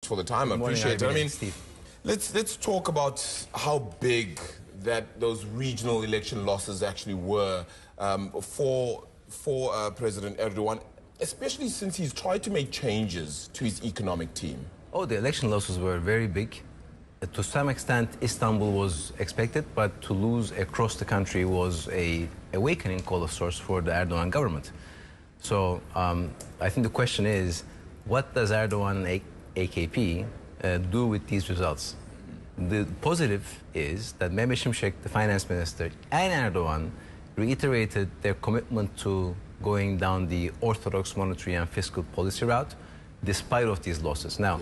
for the time. I appreciate it. I mean, let's talk about how big those regional election losses actually were for President Erdogan, especially since he's tried to make changes to his economic team. Oh, the election losses were very big. To some extent, Istanbul was expected, but to lose across the country was a awakening call of sorts for the Erdogan government. So I think the question is, what does Erdogan AKP do with these results? The positive is that Mehmet Şimşek, the finance minister, and Erdogan reiterated their commitment to going down the orthodox monetary and fiscal policy route, despite of these losses. Now,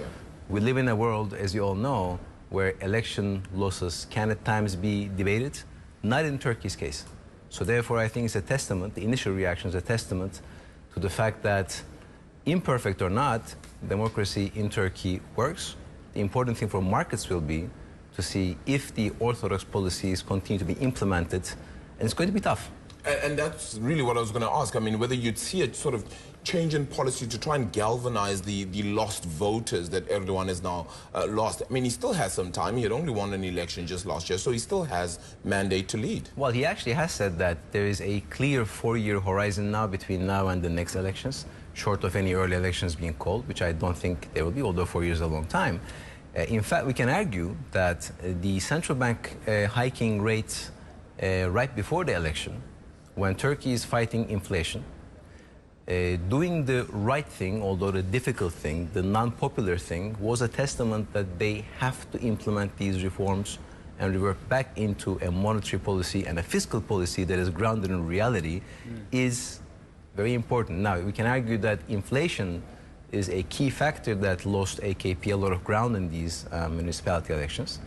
we live in a world, as you all know, where election losses can at times be debated, not in Turkey's case. So therefore, I think it's a testament, the initial reaction is a testament to the fact that, imperfect or not, democracy in Turkey works. The important thing for markets will be to see if the orthodox policies continue to be implemented, and it's going to be tough. And that's really what I was going to ask. I mean, whether you'd see a sort of change in policy to try and galvanize the lost voters that Erdogan has now lost. I mean, he still has some time. He had only won an election just last year, so he still has mandate to lead. Well, he actually has said that there is a clear 4-year horizon now between now and the next elections, short of any early elections being called, which I don't think there will be, although 4 years is a long time. In fact, we can argue that the central bank hiking rates right before the election, when Turkey is fighting inflation, doing the right thing, although the difficult thing, the non-popular thing, was a testament that they have to implement these reforms and revert back into a monetary policy and a fiscal policy that is grounded in reality is very important. Now, we can argue that inflation is a key factor that lost AKP a lot of ground in these municipality elections.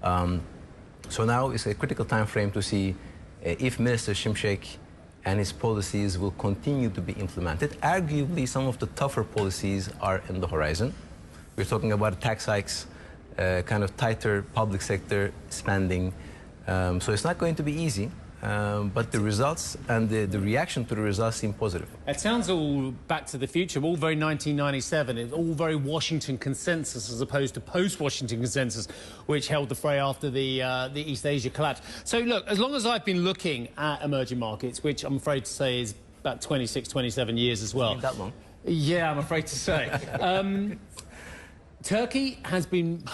So now it's a critical time frame to see if Minister Şimşek and his policies will continue to be implemented. Arguably, some of the tougher policies are in the horizon. We're talking about tax hikes, kind of tighter public sector spending. So it's not going to be easy, but the results and the reaction to the results seem positive. It sounds all back to the future, all very 1997. It's all very Washington consensus as opposed to post-Washington consensus, which held the fray after the East Asia collapse. So look, as long as I've been looking at emerging markets, which I'm afraid to say is about 26, 27 years as well. Ain't that long? Yeah, I'm afraid to say. Turkey has been...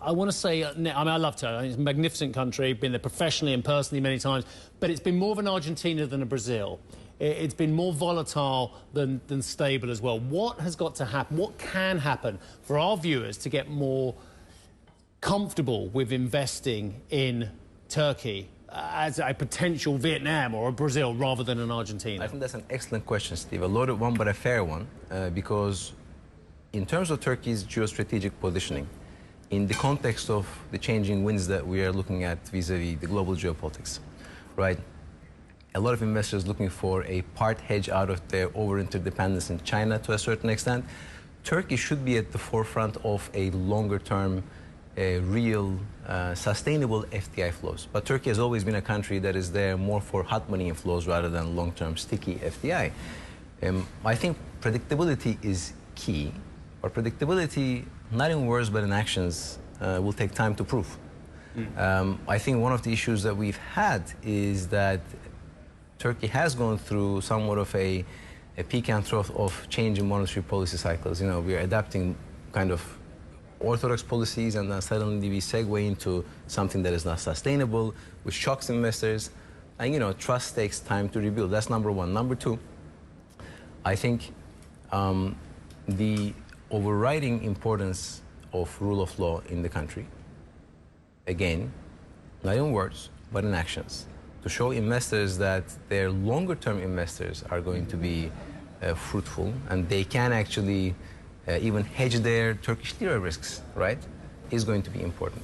I want to say, I mean, I love Turkey. It's a magnificent country, been there professionally and personally many times, but it's been more of an Argentina than a Brazil. It's been more volatile than stable as well. What has got to happen? What can happen for our viewers to get more comfortable with investing in Turkey as a potential Vietnam or a Brazil rather than an Argentina? I think that's an excellent question, Steve. A loaded one, but a fair one, because in terms of Turkey's geostrategic positioning, in the context of the changing winds that we are looking at vis-a-vis the global geopolitics, right? A lot of investors looking for a part hedge out of their over-interdependence in China to a certain extent. Turkey should be at the forefront of a longer-term, real, sustainable FDI flows. But Turkey has always been a country that is there more for hot money inflows rather than long-term sticky FDI. I think predictability is key, but predictability, not in words but in actions, will take time to prove. I think one of the issues that we've had is that Turkey has gone through somewhat of a peak and trough of change in monetary policy cycles. You know, we are adapting kind of orthodox policies, and then suddenly we segue into something that is not sustainable, which shocks investors. And, you know, trust takes time to rebuild. That's number one. Number two, I think the overriding importance of rule of law in the country, again, not in words, but in actions, to show investors that their longer-term investors are going to be fruitful and they can actually even hedge their Turkish lira risks, right, is going to be important.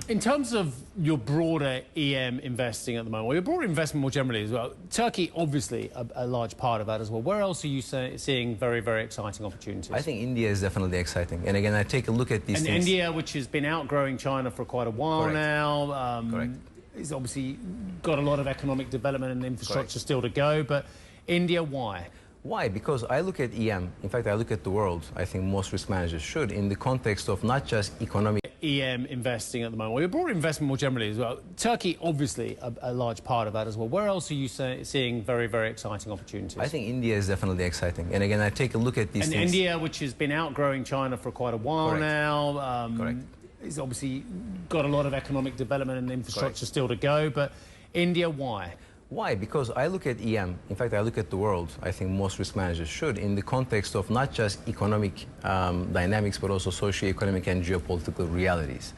In terms of your broader EM investing at the moment, or your broader investment more generally as well, Turkey obviously a large part of that as well. Where else are you seeing very, very exciting opportunities? I think India is definitely exciting. And again, I take a look at these things. India, which has been outgrowing China for quite a while Correct. now. Correct. It's obviously got a lot of economic development and infrastructure still to go. But India, why? Why? Because I look at EM, in fact, I look at the world, I think most risk managers should, in the context of not just economic... EM investing at the moment. Well, broader investment more generally as well. Turkey, obviously, a large part of that as well. Where else are you seeing very, very exciting opportunities? I think India is definitely exciting. And again, I take a look at these things... India, which has been outgrowing China for quite a while now. Correct. It's obviously got a lot of economic development and infrastructure still to go. But India, why? Why? Because I look at EM, in fact, I look at the world, I think most risk managers should, in the context of not just economic dynamics, but also socio-economic and geopolitical realities.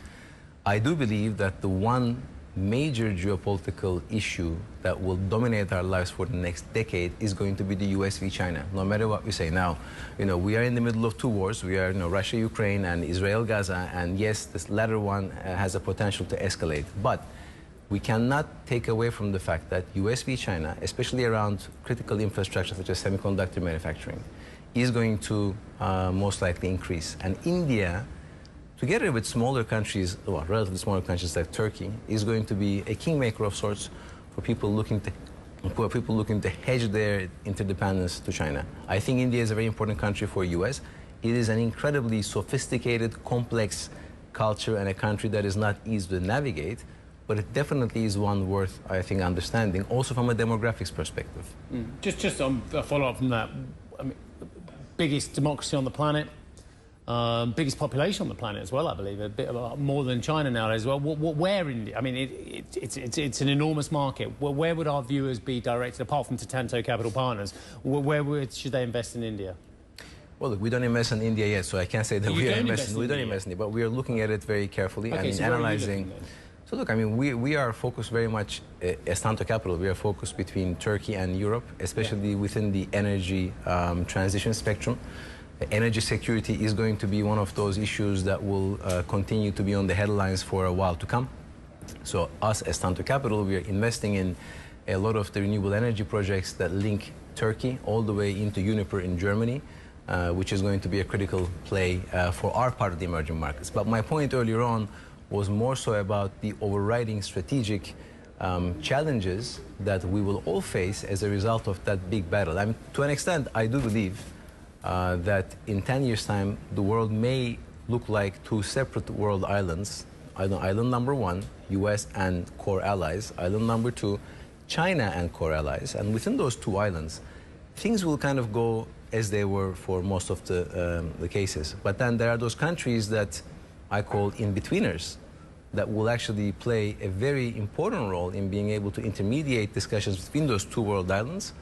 I do believe that the one major geopolitical issue that will dominate our lives for the next decade is going to be the US v China, no matter what we say. Now, we are in the middle of two wars. We are, Russia, Ukraine, and Israel, Gaza, and yes, this latter one has a potential to escalate. But we cannot take away from the fact that US v China, especially around critical infrastructure such as semiconductor manufacturing, is going to most likely increase. And India, together with smaller countries, well, relatively smaller countries like Turkey, is going to be a kingmaker of sorts for people looking to hedge their interdependence to China. I think India is a very important country for US. It is an incredibly sophisticated, complex culture and a country that is not easy to navigate. But it definitely is one worth, I think, understanding, also from a demographics perspective. Just a follow-up from that. I mean, biggest democracy on the planet, biggest population on the planet as well, I believe, a bit more than China nowadays as well. Where India? I mean, it's an enormous market. Where would our viewers be directed, apart from to Tanto Capital Partners? Should they invest in India? Well, look, we don't invest in India yet, so I can't say that we don't invest in India, but we are looking at it very carefully and analyzing. So look, I mean, we are focused very much, as Tanto Capital, we are focused between Turkey and Europe, especially within the energy transition spectrum. Energy security is going to be one of those issues that will continue to be on the headlines for a while to come. So us, as Tanto Capital, we are investing in a lot of the renewable energy projects that link Turkey all the way into Uniper in Germany, which is going to be a critical play for our part of the emerging markets. But my point earlier on was more so about the overriding strategic challenges that we will all face as a result of that big battle. I mean, to an extent, I do believe that in 10 years' time, the world may look like two separate world islands. Island number one, US and core allies. Island number two, China and core allies. And within those two islands, things will kind of go as they were for most of the cases. But then there are those countries that I call in-betweeners that will actually play a very important role in being able to intermediate discussions between those two world islands,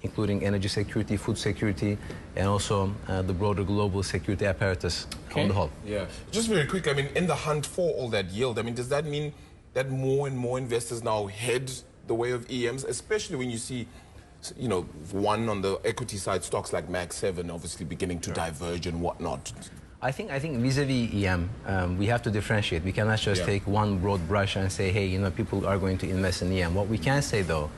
including energy security, food security, and also the broader global security apparatus on the whole. Yeah. Just very quick, I mean, in the hunt for all that yield, I mean, does that mean that more and more investors now head the way of EMs, especially when you see, one on the equity side, stocks like Mag 7 obviously beginning to diverge and whatnot? I think vis-a-vis EM, we have to differentiate. We cannot just take one broad brush and say, hey, people are going to invest in EM. What we can say, though,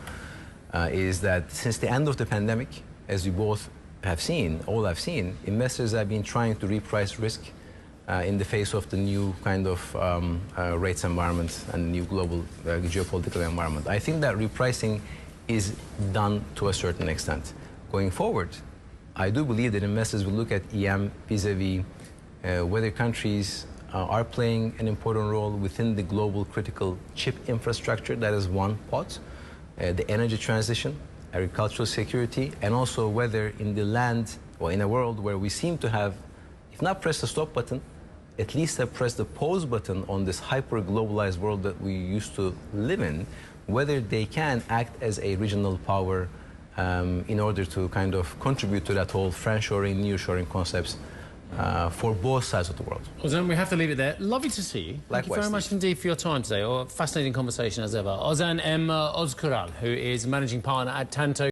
is that since the end of the pandemic, as we both have seen, all have seen, investors have been trying to reprice risk in the face of the new kind of rates environment and new global geopolitical environment. I think that repricing is done to a certain extent. Going forward, I do believe that investors will look at EM vis-a-vis whether countries are playing an important role within the global critical chip infrastructure. That is one pot. The energy transition, agricultural security, and also whether in the land or in a world where we seem to have, if not pressed the stop button, at least have pressed the pause button on this hyper-globalized world that we used to live in, whether they can act as a regional power in order to kind of contribute to that whole friendshoring, nearshoring concepts for both sides of the world. Ozan, we have to leave it there. Lovely to see you. Thank you very much indeed for your time today. Fascinating conversation as ever. Ozan M. Ozkural, who is managing partner at Tanto.